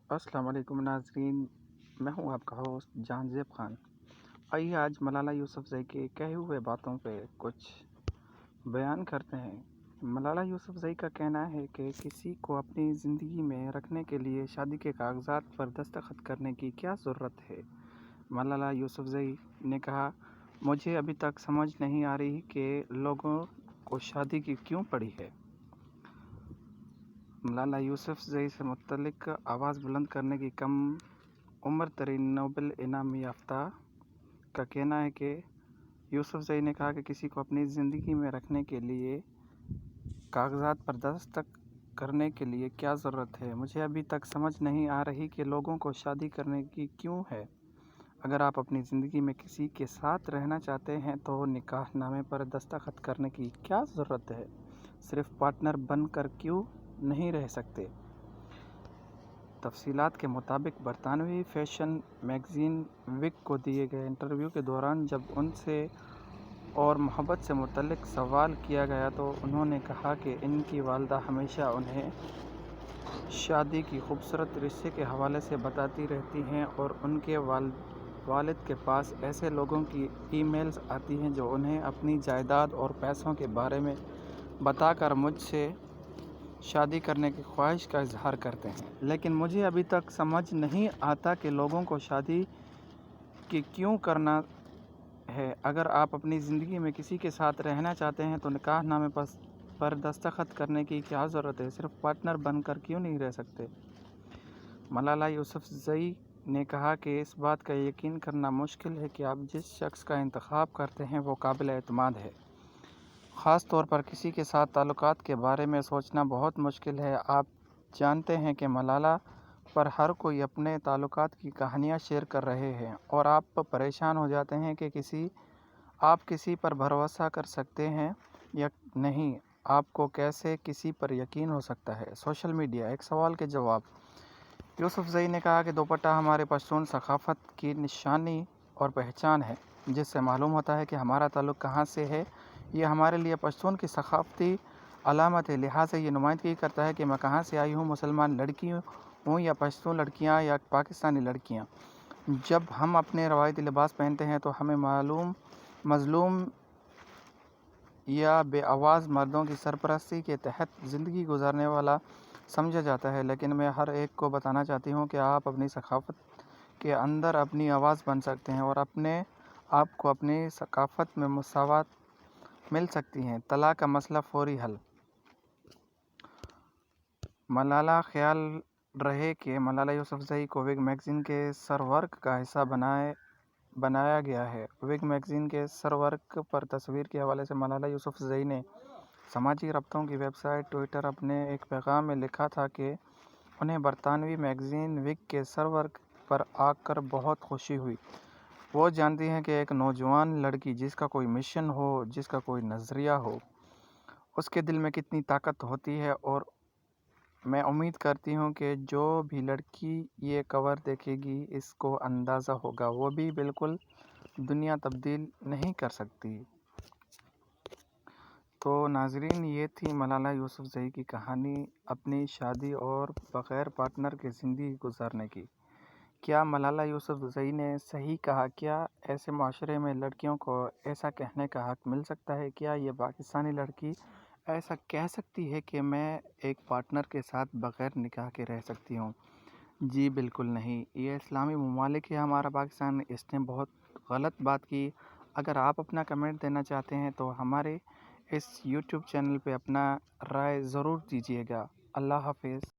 السلام علیکم ناظرین، میں ہوں آپ کا ہوسٹ جہان زیب خان۔ آئیے آج ملالہ یوسفزئی کے کہے ہوئے باتوں پہ کچھ بیان کرتے ہیں۔ ملالہ یوسفزئی کا کہنا ہے کہ کسی کو اپنی زندگی میں رکھنے کے لیے شادی کے کاغذات پر دستخط کرنے کی کیا ضرورت ہے۔ ملالہ یوسفزئی نے کہا، مجھے ابھی تک سمجھ نہیں آ رہی کہ لوگوں کو شادی کی کیوں پڑی ہے۔ ملالہ یوسفزئی سے متعلق آواز بلند کرنے کی کم عمر ترین نوبل انعام یافتہ کا کہنا ہے کہ یوسفزئی نے کہا کہ کسی کو اپنی زندگی میں رکھنے کے لیے کاغذات پر دستخط کرنے کے لیے کیا ضرورت ہے۔ مجھے ابھی تک سمجھ نہیں آ رہی کہ لوگوں کو شادی کرنے کی کیوں ہے۔ اگر آپ اپنی زندگی میں کسی کے ساتھ رہنا چاہتے ہیں تو نکاح نامے پر دستخط کرنے کی کیا ضرورت ہے۔ صرف پارٹنر بن کر کیوں نہیں رہ سکتے۔ تفصیلات کے مطابق برطانوی فیشن میگزین وگ کو دیے گئے انٹرویو کے دوران جب ان سے اور محبت سے متعلق سوال کیا گیا تو انہوں نے کہا کہ ان کی والدہ ہمیشہ انہیں شادی کی خوبصورت رشتے کے حوالے سے بتاتی رہتی ہیں اور ان کے والد کے پاس ایسے لوگوں کی ای میلز آتی ہیں جو انہیں اپنی جائیداد اور پیسوں کے بارے میں بتا کر مجھ سے شادی کرنے کی خواہش کا اظہار کرتے ہیں۔ لیکن مجھے ابھی تک سمجھ نہیں آتا کہ لوگوں کو شادی کی کیوں کرنا ہے۔ اگر آپ اپنی زندگی میں کسی کے ساتھ رہنا چاہتے ہیں تو نکاح نامے پر دستخط کرنے کی کیا ضرورت ہے۔ صرف پارٹنر بن کر کیوں نہیں رہ سکتے۔ ملالہ یوسفزئی نے کہا کہ اس بات کا یقین کرنا مشکل ہے کہ آپ جس شخص کا انتخاب کرتے ہیں وہ قابل اعتماد ہے۔ خاص طور پر کسی کے ساتھ تعلقات کے بارے میں سوچنا بہت مشکل ہے۔ آپ جانتے ہیں کہ ملالہ پر ہر کوئی اپنے تعلقات کی کہانیاں شیئر کر رہے ہیں اور آپ پریشان ہو جاتے ہیں کہ آپ کسی پر بھروسہ کر سکتے ہیں یا نہیں۔ آپ کو کیسے کسی پر یقین ہو سکتا ہے۔ سوشل میڈیا، ایک سوال کے جواب۔ یوسفزئی نے کہا کہ دوپٹہ ہمارے پشتون ثقافت کی نشانی اور پہچان ہے، جس سے معلوم ہوتا ہے کہ ہمارا تعلق کہاں سے ہے۔ یہ ہمارے لیے پشتون کی ثقافتی علامت ہے، لہٰذا یہ نمائندگی کرتا ہے کہ میں کہاں سے آئی ہوں، مسلمان لڑکی ہوں یا پشتون لڑکیاں یا پاکستانی لڑکیاں۔ جب ہم اپنے روایتی لباس پہنتے ہیں تو ہمیں مظلوم یا بے آواز مردوں کی سرپرستی کے تحت زندگی گزارنے والا سمجھا جاتا ہے، لیکن میں ہر ایک کو بتانا چاہتی ہوں کہ آپ اپنی ثقافت کے اندر اپنی آواز بن سکتے ہیں اور اپنے آپ کو اپنی ثقافت میں مساوات مل سکتی ہے۔ طلاق کا مسئلہ فوری حل۔ ملالہ خیال رہے کہ ملالہ یوسفزئی کو وگ میگزین کے سرورق کا حصہ بنایا گیا ہے۔ وگ میگزین کے سرورق پر تصویر کے حوالے سے ملالہ یوسفزئی نے سماجی رابطوں کی ویب سائٹ ٹوئٹر اپنے ایک پیغام میں لکھا تھا کہ انہیں برطانوی میگزین وگ کے سرورق پر آ کر بہت خوشی ہوئی۔ وہ جانتی ہیں کہ ایک نوجوان لڑکی جس کا کوئی مشن ہو، جس کا کوئی نظریہ ہو، اس کے دل میں کتنی طاقت ہوتی ہے، اور میں امید کرتی ہوں کہ جو بھی لڑکی یہ کور دیکھے گی اس کو اندازہ ہوگا وہ بھی بالکل دنیا تبدیل نہیں کر سکتی۔ تو ناظرین، یہ تھی ملالہ یوسفزئی کی کہانی اپنی شادی اور بغیر پارٹنر کے زندگی گزارنے کی۔ کیا ملالہ یوسفزئی نے صحیح کہا؟ کیا ایسے معاشرے میں لڑکیوں کو ایسا کہنے کا حق مل سکتا ہے؟ کیا یہ پاکستانی لڑکی ایسا کہہ سکتی ہے کہ میں ایک پارٹنر کے ساتھ بغیر نکاح کے رہ سکتی ہوں؟ جی بالکل نہیں۔ یہ اسلامی ممالک ہے ہمارا پاکستان، اس نے بہت غلط بات کی۔ اگر آپ اپنا کمنٹ دینا چاہتے ہیں تو ہمارے اس یوٹیوب چینل پہ اپنا رائے ضرور دیجیے گا۔ اللہ حافظ۔